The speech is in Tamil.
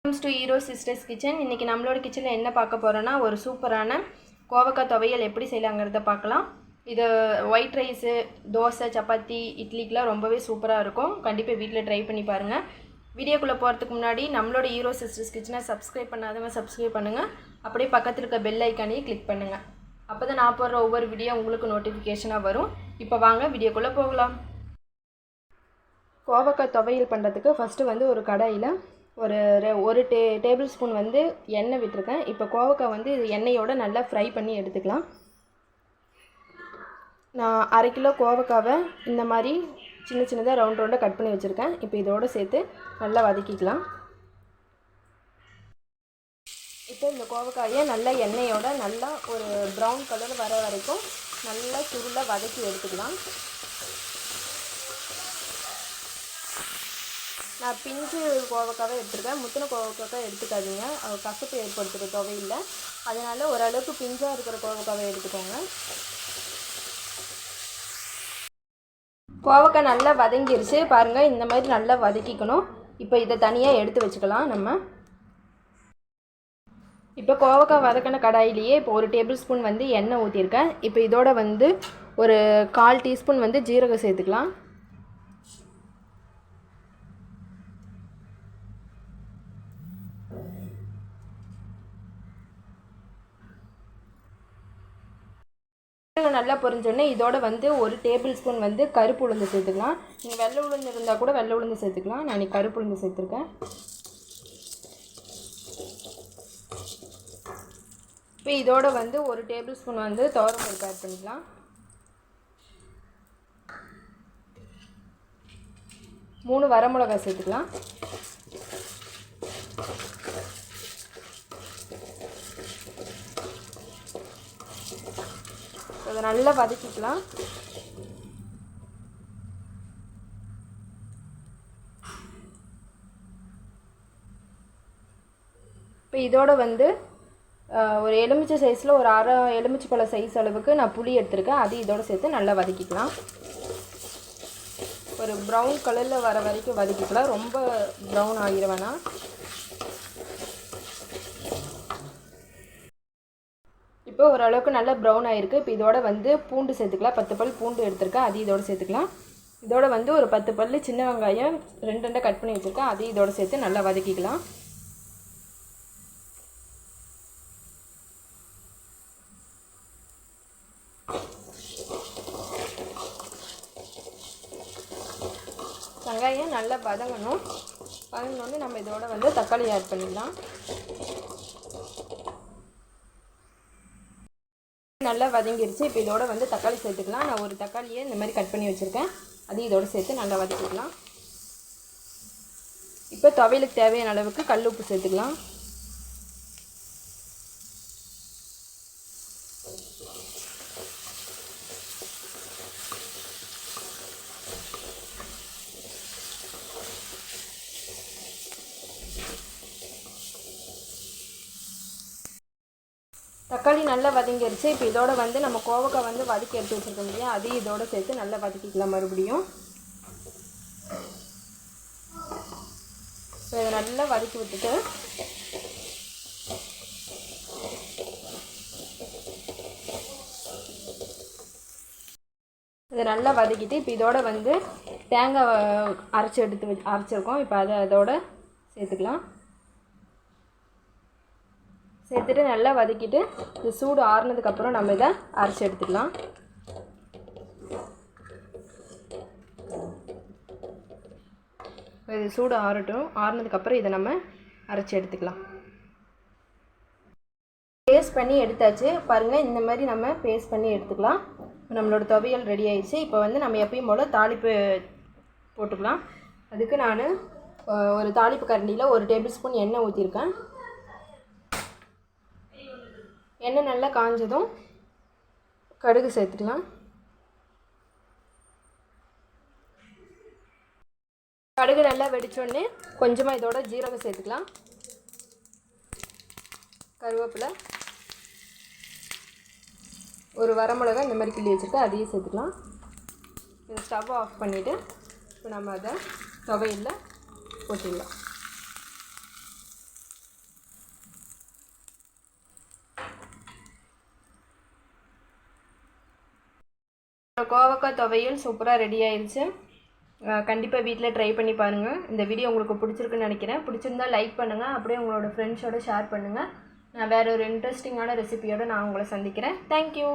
Welcome to Hero Sisters Kitchen. இன்னைக்கு நம்மளோட கிச்சன்ல என்ன பார்க்க போறோம்னா ஒரு சூப்பரான கோவக்காய் துவையல் எப்படி செய்யலாம்ங்கறத பார்க்கலாம். இது ஒயிட் ரைஸ், தோசை, சப்பாத்தி, இட்லிக்குலாம் ரொம்பவே சூப்பரா இருக்கும். கண்டிப்பா வீட்ல ட்ரை பண்ணி பாருங்க. வீடியோக்குள்ள போறதுக்கு முன்னாடி நம்மளோட Hero Sisters Kitchen-ஐ Subscribe பண்ணாதவங்க Subscribe பண்ணுங்க. அப்படியே பக்கத்துல இருக்க பெல் ஐகானையும் கிளிக் பண்ணுங்க. அப்பதான் நான் போடுற ஒவ்வொரு வீடியோ உங்களுக்கு நோட்டிஃபிகேஷனா வரும். இப்போ வாங்க வீடியோக்குள்ள போகலாம். கோவக்காய் துவையல் பண்றதுக்கு ஃபர்ஸ்ட் வந்து ஒரு கடாயில ஒரு டேபிள் ஸ்பூன் வந்து எண்ணெய் விட்டுருக்கேன். இப்போ கோவக்காய் வந்து இது எண்ணெயோட நல்லா ஃப்ரை பண்ணி எடுத்துக்கலாம். நான் 1/2 கிலோ கோவக்காவை இந்த மாதிரி சின்ன சின்னதாக ரவுண்டாக கட் பண்ணி வச்சுருக்கேன். இப்போ இதோடு சேர்த்து நல்லா வதக்கிக்கலாம். இப்போ இந்த கோவக்காயை நல்லா எண்ணெயோட நல்லா ஒரு ப்ரௌன் கலர் வர வரைக்கும் நல்லா சுருளாக வதக்கி எடுத்துக்கலாம். நான் பிஞ்சு கோவக்காவை எடுத்துருக்கேன். முத்தின கோவக்காய் எடுத்துக்காதீங்க, கசப்பு ஏற்படுத்துகிற துவையில். அதனால் ஓரளவுக்கு பிஞ்சாக இருக்கிற கோவக்காவை எடுத்துக்கோங்க. கோவக்காய் நல்லா வதங்கிருச்சு பாருங்கள். இந்த மாதிரி நல்லா வதக்கிக்கணும். இப்போ இதை தனியாக எடுத்து வச்சுக்கலாம். நம்ம இப்போ கோவக்காய் வதக்கின கடாயிலேயே இப்போ ஒரு டேபிள் ஸ்பூன் வந்து எண்ணெய் ஊற்றிருக்கேன். இப்போ இதோட வந்து ஒரு 1/4 டீஸ்பூன் வந்து ஜீரகம் சேர்த்துக்கலாம். நல்லா பொரிஞ்சோடனே இதோட வந்து ஒரு டேபிள் ஸ்பூன் வந்து கருப்பு உளுந்து சேர்த்துக்கலாம். நீங்கள் வெள்ளை உளுந்து இருந்தால் கூட வெள்ளை உளுந்து சேர்த்துக்கலாம். நான் இன்றைக்கி கருப்பு உளுந்து சேர்த்துருக்கேன். இப்போ இதோட வந்து ஒரு டேபிள் ஸ்பூன் வந்து துவரம் பருப்பு ஆட் பண்ணிக்கலாம். 3 வரமிளகாய் சேர்த்துக்கலாம். அதை நல்லா வதக்கிக்கலாம். இப்போ இதோட வந்து ஒரு எலுமிச்சை சைஸில் ஒரு 1/2 எலுமிச்சை பழ சைஸ் அளவுக்கு நான் புளி எடுத்துருக்கேன். அது இதோட சேர்த்து நல்லா வதக்கிக்கலாம். ஒரு ப்ரௌன் கலரில் வர வரைக்கும் வதக்கிக்கலாம். ரொம்ப ப்ரௌன் ஆகிட வேணாம். இப்போ ஓரளவுக்கு நல்லா ப்ரௌன் ஆகிருக்கு. இப்போ இதோட வந்து பூண்டு சேர்த்துக்கலாம். 10 பல் பூண்டு எடுத்துருக்கேன். அது இதோடு சேர்த்துக்கலாம். இதோட வந்து ஒரு 10 பல் சின்ன வெங்காயம் 2 கட் பண்ணி வச்சுருக்கேன். அது இதோடு சேர்த்து நல்லா வதக்கிக்கலாம். வெங்காயம் நல்லா வதங்கணும். வதங்கினோடனே நம்ம இதோட வந்து தக்காளி ஆட் பண்ணிடலாம். நல்லா வதங்கிருச்சு. இப்போ இதோட வந்து தக்காளி சேர்த்துக்கலாம். நான் ஒரு தக்காளியை இந்த மாதிரி கட் பண்ணி வச்சுருக்கேன். அது இதோடு சேர்த்து நல்லா வதக்கிக்கலாம். இப்போ துவையலுக்கு தேவையான அளவுக்கு கல் உப்பு சேர்த்துக்கலாம். தக்காளி நல்லா வதங்கிருச்சு. இப்போ இதோட வந்து நம்ம கோவக்காய் வந்து வதக்கி எடுத்து வச்சுருக்கோம் இல்லையா, அதையும் இதோட சேர்த்து நல்லா வதக்கிக்கலாம் மறுபடியும். இப்போ இதை நல்லா வதக்கி விட்டுட்டு இதை நல்லா வதக்கிட்டு இப்போ இதோட வந்து தேங்காய் அரைச்சிருக்கோம். இப்போ அதோட சேர்த்துக்கலாம். சேர்த்துட்டு நல்லா வதக்கிட்டு இது சூடு ஆறுனதுக்கப்புறம் நம்ம இதை அரைச்சி எடுத்துக்கலாம். இது சூடு ஆறட்டும். ஆறுனதுக்கப்புறம் இதை நம்ம அரைச்சி எடுத்துக்கலாம். பேஸ்ட் பண்ணி எடுத்தாச்சு பாருங்கள். இந்த மாதிரி நம்ம பேஸ்ட் பண்ணி எடுத்துக்கலாம். நம்மளோட துவையல் ரெடி ஆயிடுச்சு. இப்போ வந்து நம்ம எப்பயும் போல் தாளிப்பு போட்டுக்கலாம். அதுக்கு நான் ஒரு தாளிப்பு கரண்டியில் ஒரு டேபிள் ஸ்பூன் எண்ணெய் ஊற்றிருக்கேன். எண்ணெய் நல்லா காஞ்சதும் கடுகு சேர்த்துக்கலாம். கடுகு நல்லா வெடிச்சோடனே கொஞ்சமாக இதோட ஜீரகம் சேர்த்துக்கலாம். கருவேப்பிலை, ஒரு வரமிளகாய் இந்த மாதிரி கிள்ளி வச்சுட்டு அதையும் சேர்த்துக்கலாம். இதை ஸ்டவ் ஆஃப் பண்ணிவிட்டு இப்போ நம்ம அதை துவையலில் போட்டுடலாம். கோவக்காய் துவையல் சூப்பராக ரெடி ஆயிடுச்சு. கண்டிப்பாக வீட்டில் ட்ரை பண்ணி பாருங்கள். இந்த வீடியோ உங்களுக்கு பிடிச்சிருக்குன்னு நினைக்கிறேன். பிடிச்சிருந்தா லைக் பண்ணுங்கள். அப்படியே உங்களோட ஃப்ரெண்ட்ஸோடு ஷேர் பண்ணுங்கள். நான் வேறு ஒரு இன்ட்ரெஸ்டிங்கான ரெசிபியோடு நான் உங்களை சந்திக்கிறேன். தேங்க்யூ.